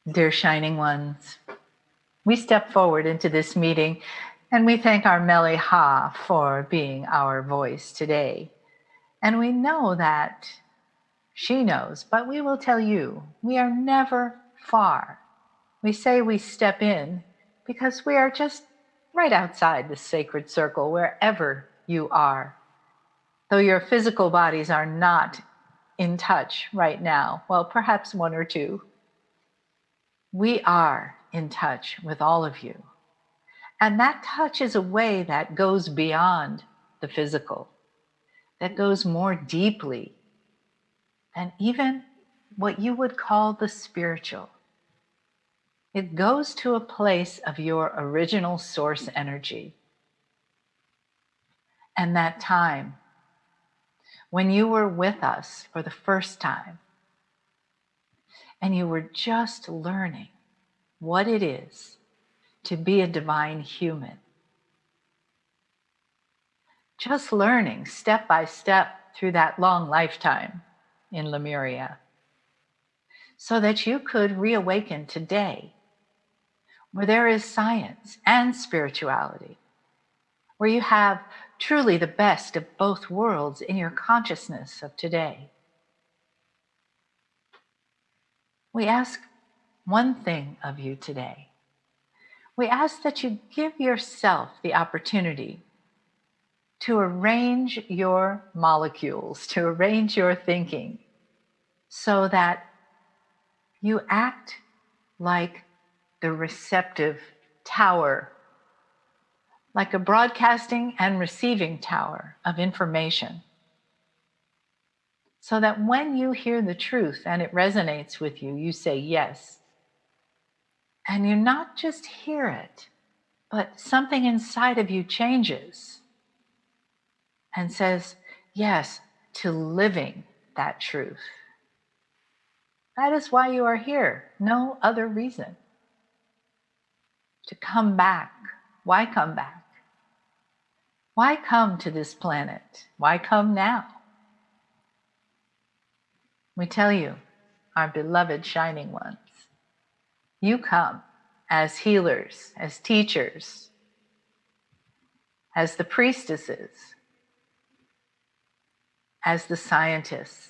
Dear Shining Ones, we step forward into this meeting and we thank our Meli Ha for being our voice today. And we know that she knows, but we will tell you, we are never far. We say we step in because we are just right outside the sacred circle, wherever you are. Though your physical bodies are not in touch right now, well, perhaps one or two, we are in touch with all of you. And that touch is a way that goes beyond the physical, that goes more deeply than even what you would call the spiritual. It goes to a place of your original source energy. And that time when you were with us for the first time and you were just learning what it is to be a divine human. Just learning step by step through that long lifetime in Lemuria, so that you could reawaken today, where there is science and spirituality, where you have truly the best of both worlds in your consciousness of today. We ask one thing of you today. We ask that you give yourself the opportunity to arrange your molecules, to arrange your thinking, so that you act like the receptive tower, like a broadcasting and receiving tower of information. So that when you hear the truth and it resonates with you, you say yes. And you not just hear it, but something inside of you changes and says yes to living that truth. That is why you are here, no other reason. To come back. Why come back? Why come to this planet? Why come now? We tell you, our beloved Shining Ones, you come as healers, as teachers, as the priestesses, as the scientists.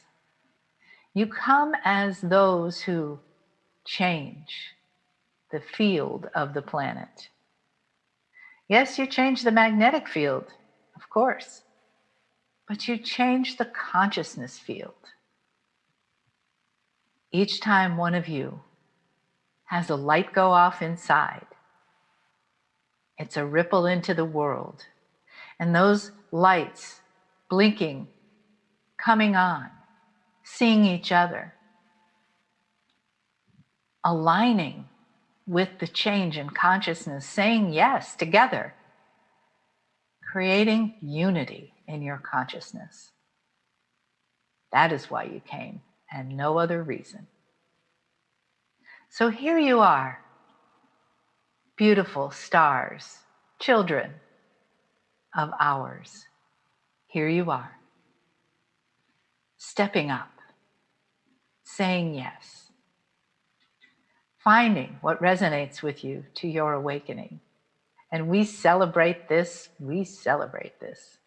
You come as those who change the field of the planet. Yes, you change the magnetic field, of course, but you change the consciousness field. Each time one of you has a light go off inside, it's a ripple into the world. And those lights blinking, coming on, seeing each other, aligning with the change in consciousness, saying yes together, creating unity in your consciousness. That is why you came, and no other reason. So here you are, beautiful stars, children of ours. Here you are, stepping up, saying yes, finding what resonates with you to your awakening. And we celebrate this, we celebrate this.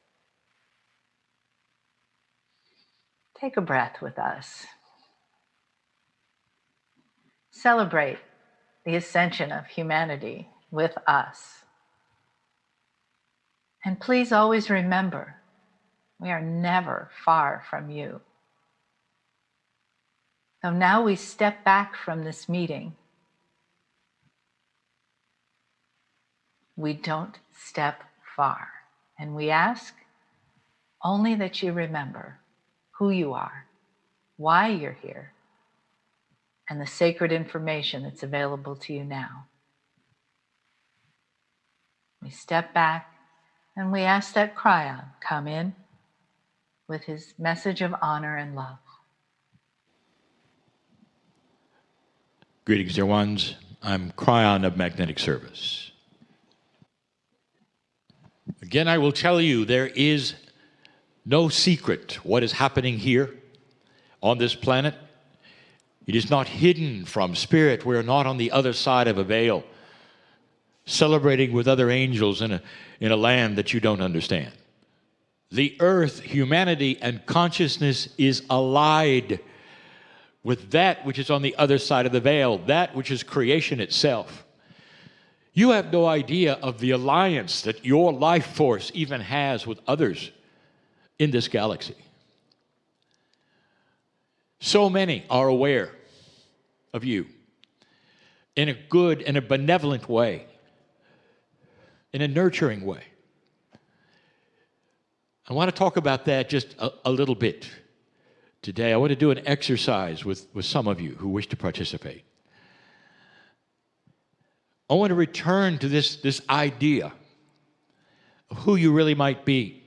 Take a breath with us. Celebrate the ascension of humanity with us. And please always remember, we are never far from you. So now we step back from this meeting. We don't step far. And we ask only that you remember who you are, why you're here, and the sacred information that's available to you now. We step back and we ask that Kryon come in with his message of honor and love. Greetings, dear ones. I'm Kryon of Magnetic Service. Again, I will tell you, there is no secret what is happening here on this planet. It is not hidden from spirit. We are not on the other side of a veil, celebrating with other angels in a land that you don't understand. The earth, humanity, and consciousness is allied with that which is on the other side of the veil, that which is creation itself. You have no idea of the alliance that your life force even has with others in this galaxy. So many are aware of you in a good and a benevolent way, in a nurturing way. I want to talk about that just a little bit today. I want to do an exercise with some of you who wish to participate. I want to return to this idea of who you really might be.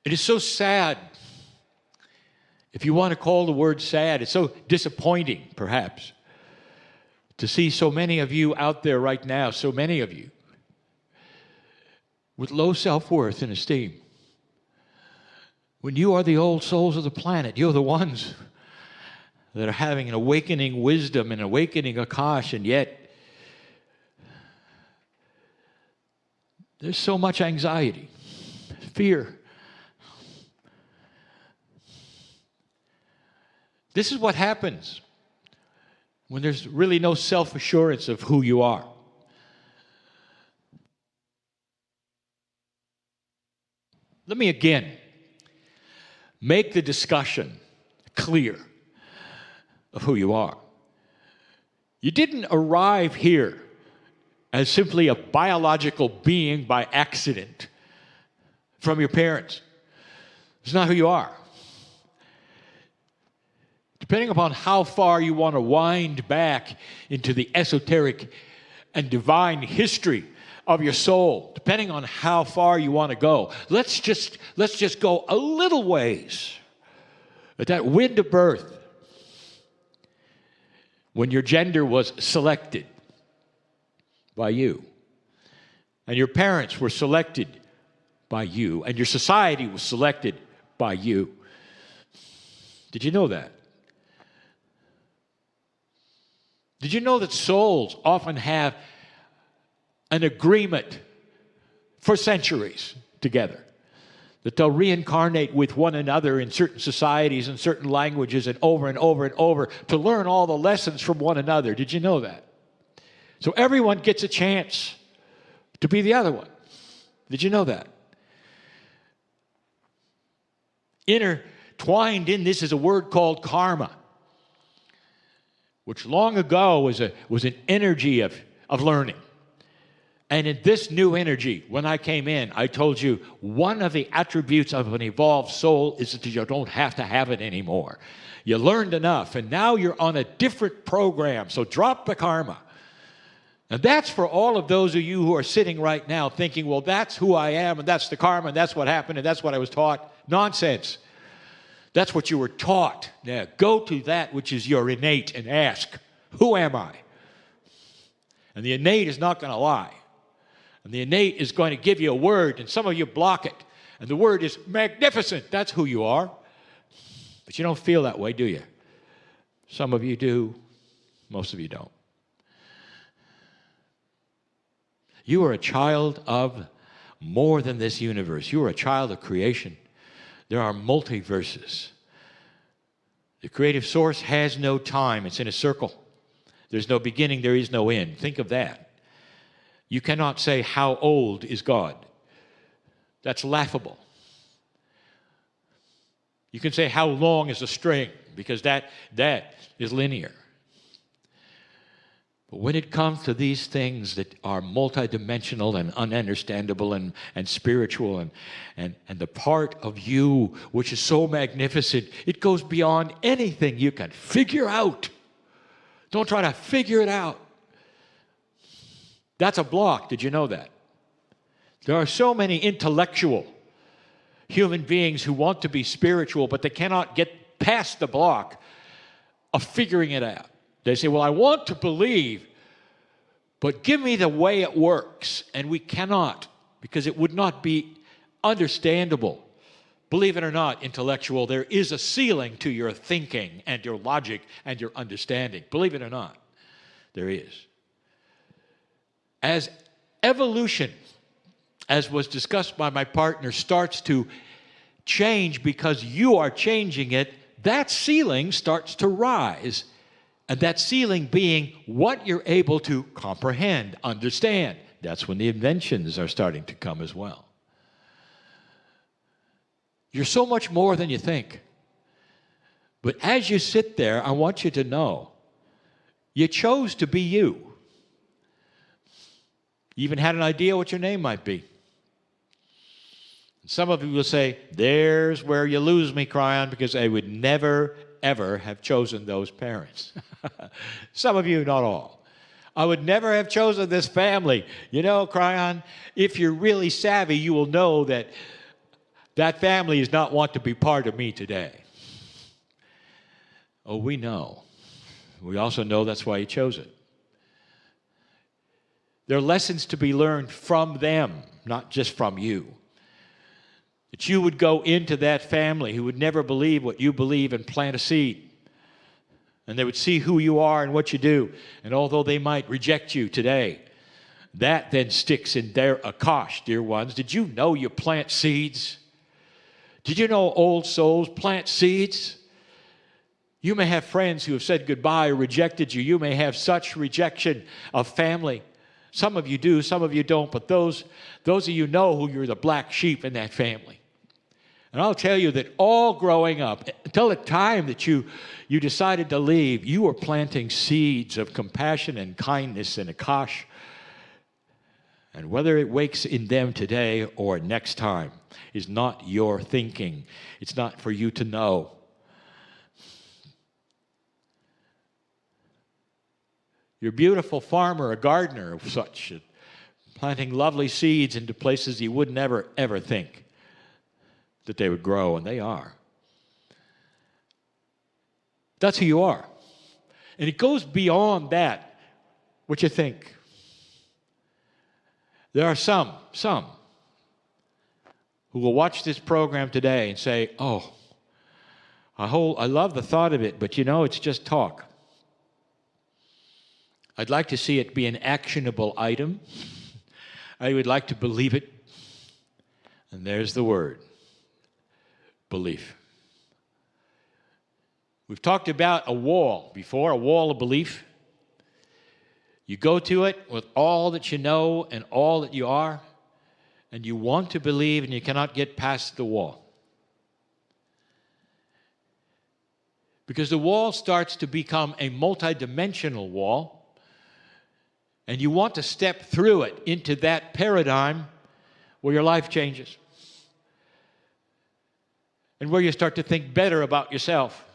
It is so sad, if you want to call the word sad, it's so disappointing, perhaps, to see so many of you out there right now, so many of you, with low self-worth and esteem. When you are the old souls of the planet, you're the ones that are having an awakening wisdom and awakening Akash, and yet there's so much anxiety, fear. This is what happens when there's really no self-assurance of who you are. Let me again make the discussion clear of who you are. You didn't arrive here as simply a biological being by accident from your parents. It's not who you are. Depending upon how far you want to wind back into the esoteric and divine history of your soul, depending on how far you want to go, let's just go a little ways at that wind of birth, when your gender was selected by you, and your parents were selected by you, and your society was selected by you. Did you know that? Did you know that souls often have an agreement for centuries together, that they'll reincarnate with one another in certain societies and certain languages and over to learn all the lessons from one another? Did you know that? So everyone gets a chance to be the other one. Did you know that? Intertwined in this is a word called karma, which long ago was an energy of learning. And in this new energy, when I came in, I told you one of the attributes of an evolved soul is that you don't have to have it anymore. You learned enough, and now you're on a different program, so drop the karma. And that's for all of those of you who are sitting right now thinking, well, that's who I am, and that's the karma, and that's what happened, and that's what I was taught. Nonsense. That's what you were taught. Now, go to that which is your innate and ask, who am I? And the innate is not going to lie. And the innate is going to give you a word, and some of you block it. And the word is magnificent. That's who you are. But you don't feel that way, do you? Some of you do. Most of you don't. You are a child of more than this universe. You are a child of creation. There are multiverses. The creative source has no time. It's in a circle. There's no beginning. There is no end. Think of that. You cannot say, how old is God? That's laughable. You can say, how long is a string? Because that is linear. But when it comes to these things that are multidimensional and ununderstandable and spiritual and the part of you which is so magnificent, it goes beyond anything you can figure out. Don't try to figure it out. That's a block. Did you know that? There are so many intellectual human beings who want to be spiritual, but they cannot get past the block of figuring it out. They say, well, I want to believe, but give me the way it works. And we cannot, because it would not be understandable believe it or not, intellectual, there is a ceiling to your thinking and your logic and your understanding. Believe it or not, there is. As evolution, as was discussed by my partner, starts to change because you are changing it, that ceiling starts to rise. And that ceiling being what you're able to comprehend, understand. That's when the inventions are starting to come as well. You're so much more than you think. But as you sit there, I want you to know, you chose to be you. You even had an idea what your name might be. Some of you will say, there's where you lose me, Kryon, because I would never, ever have chosen those parents. Some of you, not all. I would never have chosen this family. You know, Kryon, if you're really savvy, you will know that that family does not want to be part of me today. Oh, we know. We also know that's why you chose it. There are lessons to be learned from them, not just from you. That you would go into that family who would never believe what you believe and plant a seed. And they would see who you are and what you do. And although they might reject you today, that then sticks in their akash, dear ones. Did you know you plant seeds? Did you know old souls plant seeds? You may have friends who have said goodbye or rejected you. You may have such rejection of family. Some of you do, some of you don't, but those of you know who you're the black sheep in that family. And I'll tell you that all growing up, until the time that you decided to leave, you were planting seeds of compassion and kindness and akash. And whether it wakes in them today or next time is not your thinking. It's not for you to know. You're a beautiful farmer, a gardener of such, planting lovely seeds into places you would never, ever think that they would grow, and they are. That's who you are. And it goes beyond that, what you think. There are some who will watch this program today and say, oh, I love the thought of it, but you know, it's just talk. I'd like to see it be an actionable item. I would like to believe it. And there's the word, belief. We've talked about a wall before, a wall of belief. You go to it with all that you know and all that you are, and you want to believe and you cannot get past the wall. Because the wall starts to become a multidimensional wall, and you want to step through it into that paradigm where your life changes and where you start to think better about yourself.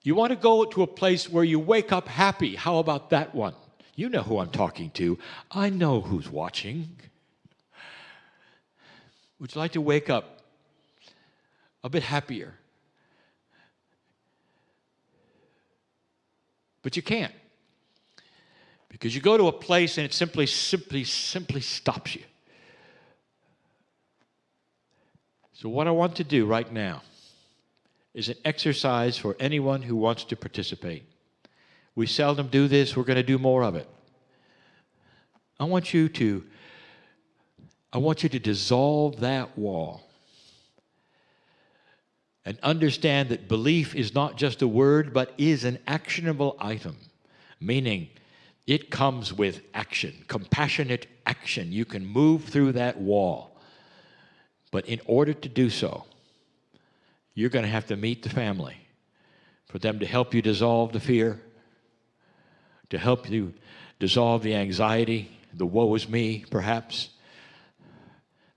You want to go to a place where you wake up happy. How about that one? You know who I'm talking to. I know who's watching. Would you like to wake up a bit happier? But you can't. Because you go to a place and it simply stops you. So what I want to do right now is an exercise for anyone who wants to participate. We seldom do this. We're going to do more of it. I want you to dissolve that wall and understand that belief is not just a word, but is an actionable item, meaning it comes with action, compassionate action. You can move through that wall. But in order to do so, you're going to have to meet the family for them to help you dissolve the fear, to help you dissolve the anxiety, the woe is me, perhaps,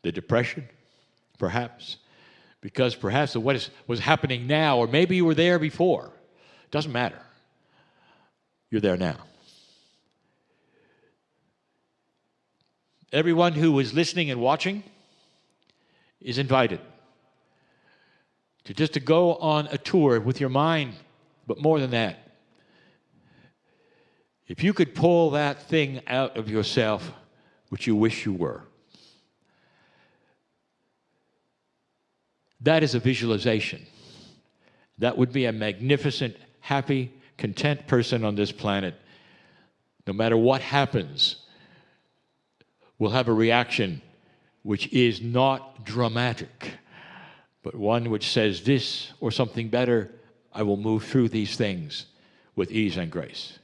the depression, perhaps, because perhaps of what was happening now, or maybe you were there before. Doesn't matter. You're there now. Everyone who is listening and watching is invited to go on a tour with your mind, but more than that. If you could pull that thing out of yourself which you wish you were, That is a visualization. That would be a magnificent, happy, content person on this planet. No matter what happens, will have a reaction which is not dramatic, but one which says this or something better, I will move through these things with ease and grace.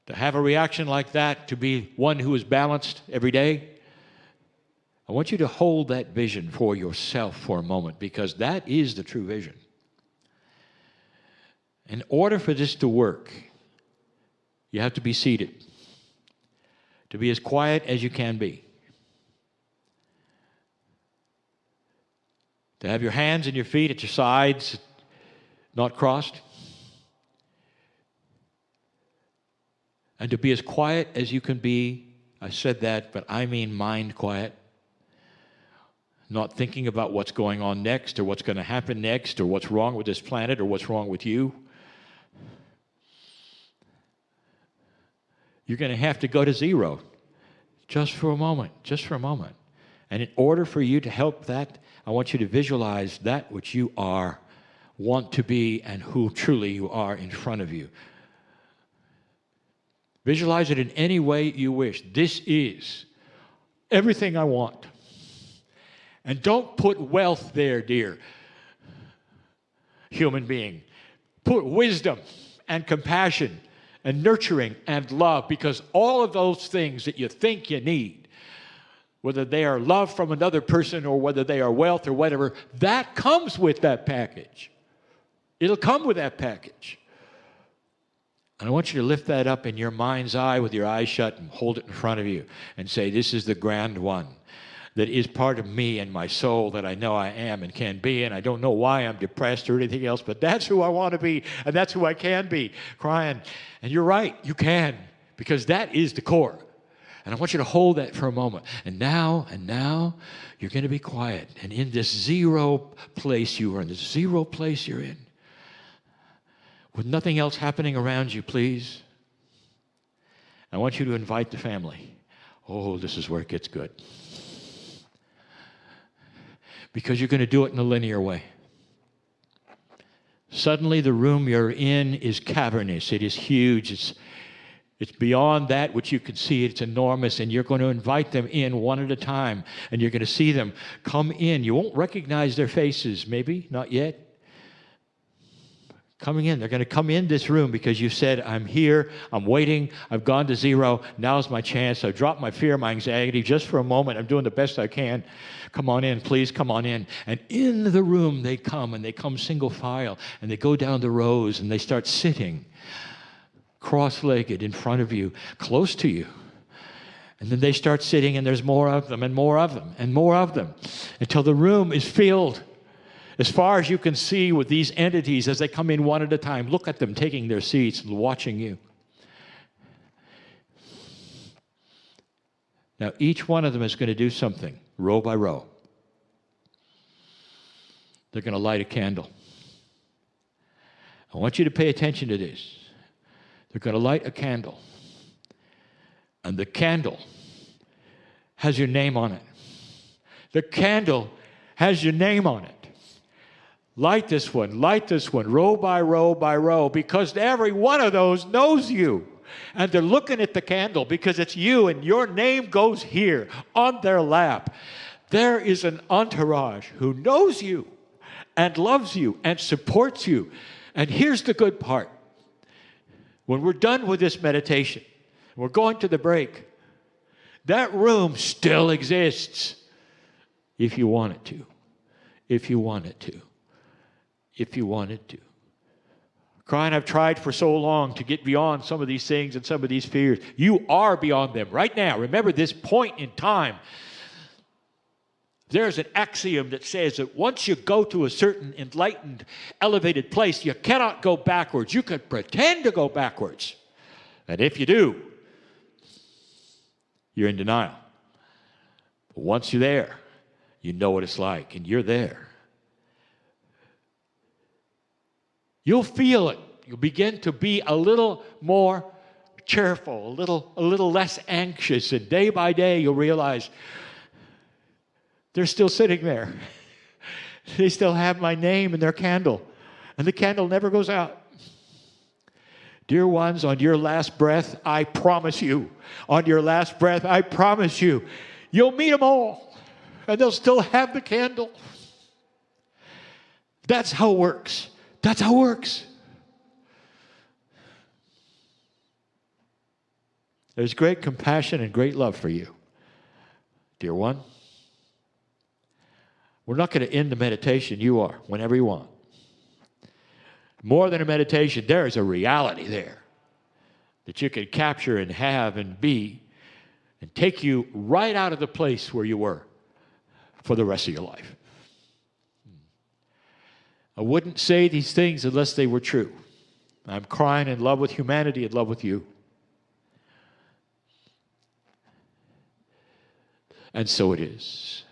To have a reaction like that, to be one who is balanced every day, I want you to hold that vision for yourself for a moment, because that is the true vision. In order for this to work, you have to be seated, to be as quiet as you can be, to have your hands and your feet at your sides, not crossed, and to be as quiet as you can be. I said that, but I mean mind quiet. Not thinking about what's going on next, or what's going to happen next, or what's wrong with this planet, or what's wrong with you. You're going to have to go to zero just for a moment, just for a moment. And in order for you to help that, I want you to visualize that which you are, want to be, and who truly you are in front of you. Visualize it in any way you wish. This is everything I want. And don't put wealth there, dear human being. Put wisdom and compassion and nurturing and love, because all of those things that you think you need, whether they are love from another person or whether they are wealth or whatever, that comes with that package. It'll come with that package. And I want you to lift that up in your mind's eye with your eyes shut and hold it in front of you and say, this is the grand one that is part of me and my soul that I know I am and can be, and I don't know why I'm depressed or anything else, but that's who I want to be, and that's who I can be. Kryon. And you're right, you can, because that is the core. And I want you to hold that for a moment. And now, you're going to be quiet. And in this zero place you are in, this zero place you're in, with nothing else happening around you, please, I want you to invite the family. Oh, this is where it gets good. Because you're going to do it in a linear way. Suddenly the room you're in is cavernous. It is huge. It's beyond that which you can see. It's enormous, and you're going to invite them in one at a time, and you're going to see them come in. You won't recognize their faces, maybe, not yet. Coming in. They're going to come in this room because you said, I'm here, I'm waiting, I've gone to zero, now's my chance. I've dropped my fear, my anxiety just for a moment. I'm doing the best I can. Come on in, please, come on in. And in the room they come, and they come single file, and they go down the rows, and they start sitting cross-legged in front of you, close to you. And then they start sitting, and there's more of them, and more of them, and more of them, until the room is filled as far as you can see with these entities as they come in one at a time. Look at them taking their seats and watching you. Now, each one of them is going to do something, row by row. They're going to light a candle. I want you to pay attention to this. They're going to light a candle. And the candle has your name on it. The candle has your name on it. Light this one, row by row by row, because every one of those knows you. And they're looking at the candle because it's you, and your name goes here on their lap. There is an entourage who knows you and loves you and supports you. And here's the good part. When we're done with this meditation, we're going to the break, that room still exists if you want it to. If you want it to. If you wanted to. Kryon, I've tried for so long to get beyond some of these things and some of these fears. You are beyond them right now. Remember this point in time. There's an axiom that says that once you go to a certain enlightened, elevated place, you cannot go backwards. You can pretend to go backwards. And if you do, you're in denial. But once you're there, you know what it's like, and you're there. You'll feel it. You'll begin to be a little more cheerful, a little less anxious, and day by day you'll realize they're still sitting there. They still have my name in their candle, and the candle never goes out. Dear ones, on your last breath, I promise you, on your last breath, I promise you, you'll meet them all, and they'll still have the candle. That's how it works. That's how it works. There's great compassion and great love for you, dear one. We're not going to end the meditation. You are, whenever you want. More than a meditation, there is a reality there that you can capture and have and be and take you right out of the place where you were for the rest of your life. I wouldn't say these things unless they were true. I'm crying in love with humanity, in love with you. And so it is.